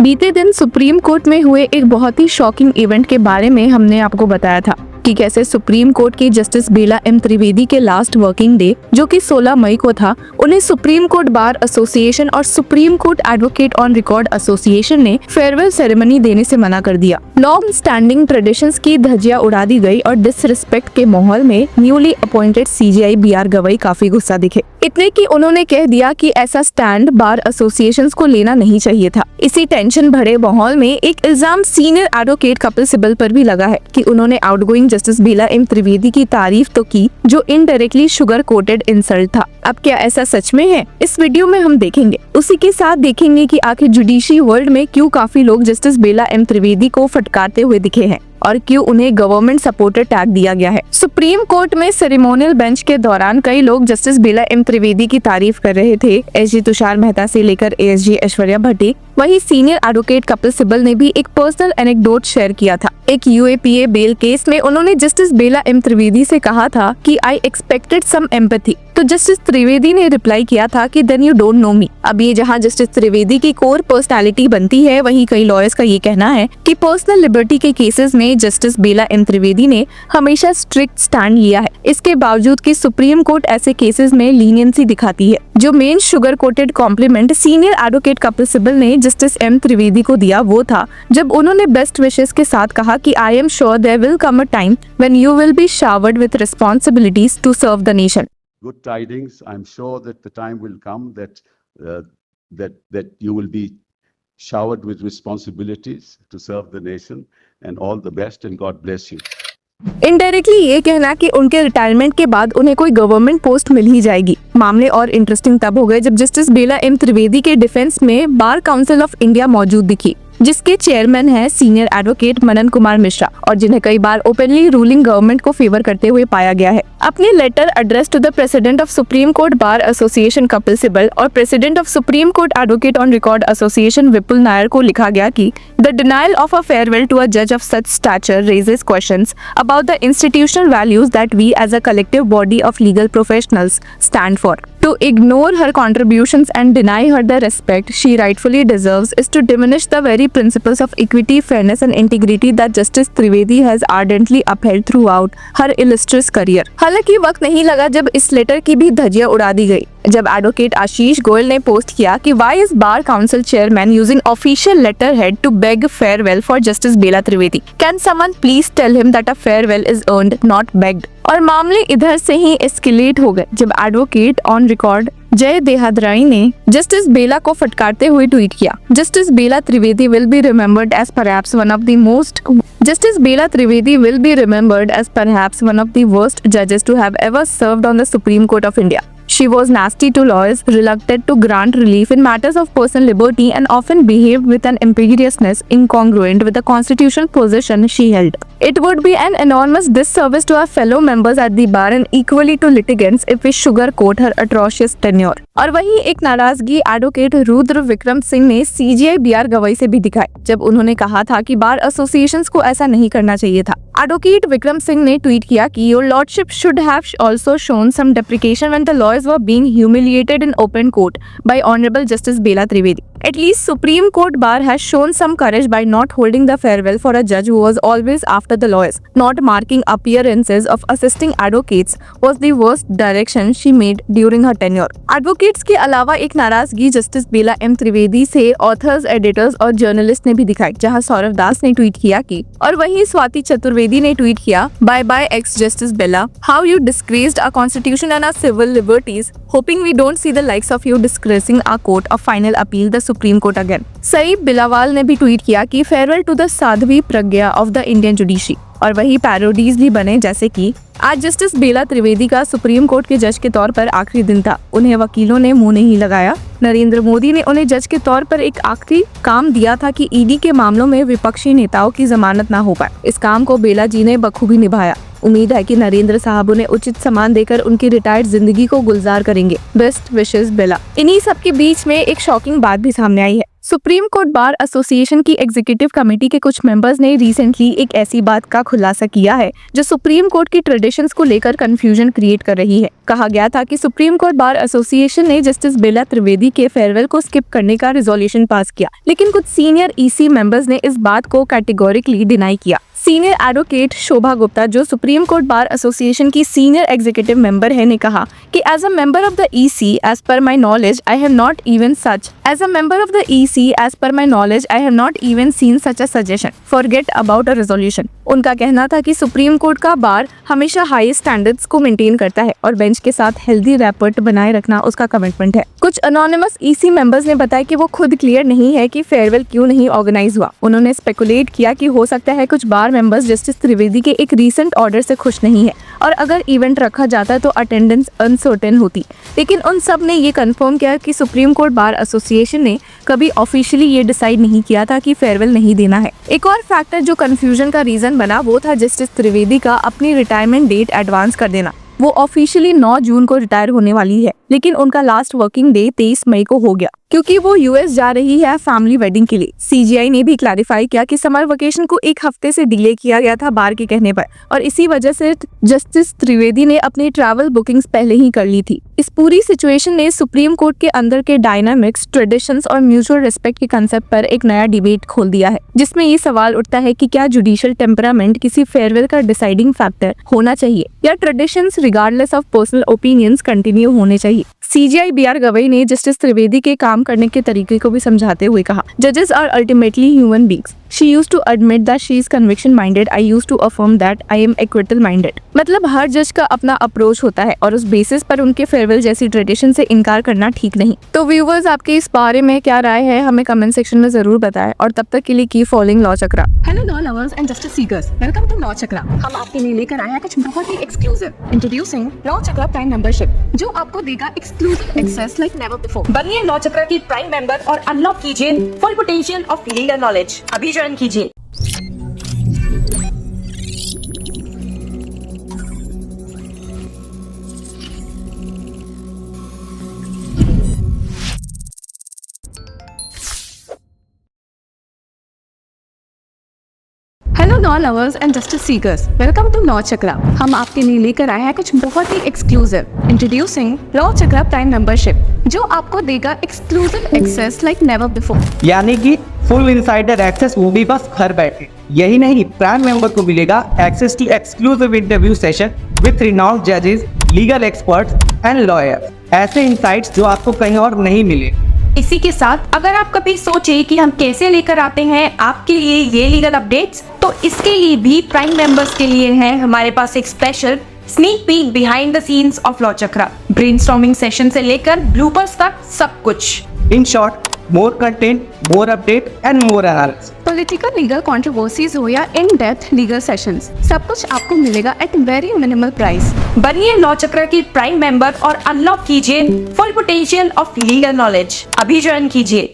बीते दिन supreme court में हुए एक बहुत ही शॉकिंग इवेंट के बारे में हमने आपको बताया था कि कैसे सुप्रीम कोर्ट की जस्टिस बेला एम त्रिवेदी के लास्ट वर्किंग डे जो कि 16 मई को था, उन्हें सुप्रीम कोर्ट बार एसोसिएशन और supreme court advocate on record association ने फेयरवेल सेरेमनी देने से मना कर दिया। लॉन्ग स्टैंडिंग ट्रेडिशंस की धज्जियां उड़ा दी गई और डिसरिस्पेक्ट के माहौल में newly appointed CJI BR Gavai काफी गुस्सा दिखे। इतने कि उन्होंने कह दिया कि ऐसा स्टैंड बार एसोसिएशंस को लेना नहीं चाहिए था। इसी टेंशन भरे माहौल में एक इल्जाम सीनियर एडवोकेट कपिल सिब्बल पर भी लगा है कि उन्होंने outgoing justice Bela M Trivedi की तारीफ तो की, जो इनडायरेक्टली शुगर कोटेड इंसल्ट था। अब क्या ऐसा सच में है, इस वीडियो में हम देखेंगे। उसी के साथ देखेंगे कि आखिर जुडिशरी वर्ल्ड में क्यों काफी लोग जस्टिस बेला एम त्रिवेदी को फटकारते हुए दिखे हैं और क्यों उन्हें गवर्नमेंट सपोर्टेड टैग दिया गया है। सुप्रीम कोर्ट में सेरेमोनियल बेंच के दौरान कई लोग जस्टिस बेला एम त्रिवेदी की तारीफ कर रहे थे। एसजी तुषार मेहता से लेकर एएसजी ऐश्वर्या भट्टी, वहीं सीनियर एडवोकेट कपिल सिब्बल ने भी एक पर्सनल एनेक्डोट शेयर किया था। एक यूएपीए बेल केस में उन्होंने जस्टिस बेला एम त्रिवेदी से कहा था कि आई एक्सपेक्टेड सम एम्पैथी, तो जस्टिस त्रिवेदी ने रिप्लाई किया था कि देन यू डोंट नो मी। अब ये जहां जस्टिस त्रिवेदी की कोर पर्सनालिटी बनती है, वहीं कई लॉयर्स का ये कहना है कि पर्सनल लिबर्टी के केसेस में जस्टिस बेला एम त्रिवेदी ने हमेशा स्ट्रिक्ट स्टैंड लिया है। इसके बावजूद कि सुप्रीम कोर्ट ऐसे केसेस में लीनियंसी दिखाती है। जो main sugar coated compliment senior advocate Kapil Sibal ने जस्टिस एम त्रिवेदी को दिया वो था जब उन्होंने बेस्ट विशेस के साथ कहा कि I am sure there will come a time when you will be showered with responsibilities to serve the nation. Good tidings. I'm sure that the time will come that you will be showered with responsibilities to serve the nation, and all the best and God bless you. Indirectly ये कहना कि उनके retirement के बाद उन्हें कोई government post मिल ही जाएगी। मामले और इंटरेस्टिंग तब हो गए जब जस्टिस बेला एम त्रिवेदी के डिफेंस में बार काउंसिल ऑफ इंडिया मौजूद दिखी, जिसके चेयरमैन हैं सीनियर एडवोकेट मनन कुमार मिश्रा, और जिन्हें कई बार ओपनली रूलिंग गवर्नमेंट को फेवर करते हुए पाया गया है। अपने letter address to the president of supreme court bar association Kapil Sibbal और president of supreme court advocate on record association Vipul Nair को लिखा गया कि the denial of a farewell to a जज of such stature raises questions about the institutional values that we as a collective body of legal professionals stand for. To ignore her contributions and deny her the respect she rightfully deserves is to diminish the very principles of equity, fairness and integrity that Justice Trivedi has ardently upheld throughout her illustrious career। हालांकि वक्त नहीं लगा जब इस letter की भी धज्जियां उड़ा दी गई, जब एडवोकेट आशीष गोयल ने पोस्ट किया कि why is bar council chairman using official letterhead to beg farewell for Justice Bela Trivedi? Can someone please tell him that a farewell is earned, not begged? और मामले इधर से ही एस्केलेट हो गए जब एडवोकेट ऑन रिकॉर्ड जय देहादराई ने justice बेला को फटकारते हुए ट्वीट किया, justice Bela Trivedi will be remembered as perhaps one of the most Justice Bela Trivedi will be remembered as perhaps one of the worst judges to have ever served on the Supreme Court of India. She was nasty to lawyers, reluctant to grant relief in matters of personal liberty, and often behaved with an imperiousness incongruent with the constitutional position she held. It would be an enormous disservice to our fellow members at the bar and equally to litigants if we sugarcoat her atrocious tenure. और वहीं एक नाराजगी advocate Rudra Vikram Singh ने CGI B R Gavai से भी दिखाई जब उन्होंने कहा था कि बार एसोसिएशंस को ऐसा नहीं करना चाहिए था। एडवोकेट विक्रम सिंह ने ट्वीट किया कि your lordship should have also shown some deprecation when the lawyers were being humiliated in open court by honourable justice Bela Trivedi. At least Supreme Court bar has shown some courage by not holding the farewell for a judge who was always after the lawyers. Not marking appearances of assisting advocates was the worst direction she made during her tenure. Advocates के अलावा एक नाराजगी justice Bela M Trivedi से authors, editors और journalist ने भी दिखाई, जहां सौरभ दास ने ट्वीट किया कि, और वहीं स्वाति चतुर्वेदी ने ट्वीट किया, bye bye ex justice Bela, how you disgraced our constitution and our civil liberties, hoping we don't see the likes of you disgracing our court of final appeal the supreme court again. Saib Bilawal ने भी tweet किया कि farewell to the Sadhvi Pragya of the Indian judiciary, और वही parodies भी बने जैसे कि आज जस्टिस बेला त्रिवेदी का सुप्रीम कोर्ट के जज के तौर पर आखिरी दिन था, उन्हें वकीलों ने मुंह नहीं लगाया। नरेंद्र मोदी ने उन्हें जज के तौर पर एक आखिरी काम दिया था कि ईडी के मामलों में विपक्षी नेताओं की जमानत न हो पाए। इस काम को बेला जी ने बखूबी निभाया। उम्मीद है कि नरेंद्र साहब उन्हें उचित सम्मान देकर उनकी रिटायर्ड जिंदगी को गुलजार करेंगे। बेस्ट विशेस बेला। इन्हीं सब के बीच में एक शॉकिंग बात भी सामने आई है। सुप्रीम कोर्ट बार एसोसिएशन की एग्जीक्यूटिव कमेटी के कुछ मेंबर्स ने रिसेंटली एक ऐसी बात का खुलासा किया है जो सुप्रीम कोर्ट की ट्रेडिशंस को लेकर कंफ्यूजन क्रिएट कर रही है। कहा गया था कि सुप्रीम कोर्ट बार एसोसिएशन ने जस्टिस बेला त्रिवेदी के फेयरवेल को स्किप करने का रिजोल्यूशन पास किया, लेकिन कुछ सीनियर ईसी मेंबर्स ने इस बात को कैटेगोरिकली डिनाई किया। सीनियर एडवोकेट शोभा गुप्ता, जो सुप्रीम कोर्ट बार एसोसिएशन की सीनियर एग्जीक्यूटिव मेंबर है, ने कहा कि as a member of the EC as per my knowledge I have not even seen such a suggestion, forget about a resolution. उनका कहना था कि सुप्रीम कोर्ट का बार हमेशा हाई स्टैंडर्ड्स को मेंटेन करता है और बेंच के साथ हेल्दी रैपर्ट बनाए रखना उसका कमिटमेंट है। कुछ अनोनिमस ईसी मेंबर्स ने बताया कि वो खुद क्लियर नहीं है कि फेयरवेल क्यों नहीं ऑर्गेनाइज हुआ। उन्होंने स्पेकुलेट किया कि हो सकता है कुछ बार मेंबर्स जस्टिस त्रिवेदी के एक रीसेंट ऑर्डर से खुश नहीं है और अगर इवेंट रखा जाता तो अटेंडेंस अनसर्टेन होती। लेकिन उन सब ने ये कंफर्म किया कि सुप्रीम कोर्ट बार एसोसिएशन ने कभी ऑफिशियली ये डिसाइड नहीं किया था कि फेयरवेल नहीं देना है। एक और फैक्टर जो कंफ्यूजन का रीजन बना वो था जस्टिस त्रिवेदी का अपनी रिटायरमेंट डेट एडवांस कर देना। वो ऑफिशियली 9 जून को रिटायर होने वाली है, लेकिन उनका लास्ट वर्किंग डे 23 मई को हो गया क्योंकि वो यूएस जा रही है फैमिली वेडिंग के लिए। सीजीआई ने भी क्लैरिफाई किया कि समर वेकेशन को 1 हफ्ते से डिले किया गया था बार के कहने पर, और इसी वजह से जस्टिस त्रिवेदी ने अपनी ट्रैवल बुकिंग्स पहले ही कर ली थी। इस पूरी सिचुएशन ने सुप्रीम कोर्ट के अंदर के डायनामिक्स, ट्रेडिशंस और म्यूचुअल रिस्पेक्ट के कंसेप्ट पर एक नया डिबेट खोल दिया है, जिसमें ये सवाल उठता है कि क्या जुडिशियल टेम्परामेंट किसी फेयरवेल का डिसाइडिंग फैक्टर होना चाहिए या traditions regardless of personal opinions continue होने चाहिए। सीजीआई बीआर गवई ने जस्टिस त्रिवेदी के काम करने के तरीके को भी समझाते हुए कहा, जजेस are ultimately human beings. She used to admit that she is conviction minded. I used to affirm that I am acquittal minded. मतलब हर जज का अपना अप्रोच होता है और उस बेसिस पर उनके फेयरवेल जैसी ट्रेडिशन से इनकार करना ठीक नहीं। तो व्यूवर्स, आपके इस बारे में क्या राय है हमें कमेंट सेक्शन में जरूर बताएं, और तब तक के लिए keep following law Chakra. Hello law lovers and justice seekers, welcome to law Chakra. हम आपके लिए लेकर आए हैं कुछ बहुत ही exclusive. Introducing law Chakra prime membership, जो आपको देगा exclusive access like never before. बनिए लॉ चक्रा की प्राइम मेंबर और अनलॉक कीजिए full potential of legal knowledge. अभी ज्वाइन कीजिए। Hello law lovers and justice seekers, welcome to law Chakra. हम आपके लिए लेकर आए हैं कुछ बहुत ही exclusive. Introducing law Chakra prime membership, जो आपको देगा exclusive access like never before. यानी कि फुल इनसाइडर एक्सेस, वो भी बस घर बैठे। यही नहीं, प्राइम मेंबर को मिलेगा access to exclusive interview session with renowned जजेस, लीगल एक्सपर्ट्स एंड लॉयर्स। ऐसे इनसाइट्स जो आपको कहीं और नहीं मिले। इसी के साथ अगर आप कभी सोचे कि हम कैसे लेकर आते हैं आपके लिए ये लीगल अपडेट्स, तो इसके लिए भी प्राइम मेंबर्स के लिए है हमारे पास एक special sneak peek behind the scenes of law chakra. Brainstorming session से लेकर ब्लूपर्स तक सब कुछ। In short, more content, more update and more analysis. Political legal controversies हो या इन डेप्थ लीगल सेशंस, सब कुछ आपको मिलेगा एट वेरी मिनिमल प्राइस। बनिए लॉ चक्रा की प्राइम मेंबर और अनलॉक कीजिए full potential of legal knowledge. अभी ज्वाइन कीजिए।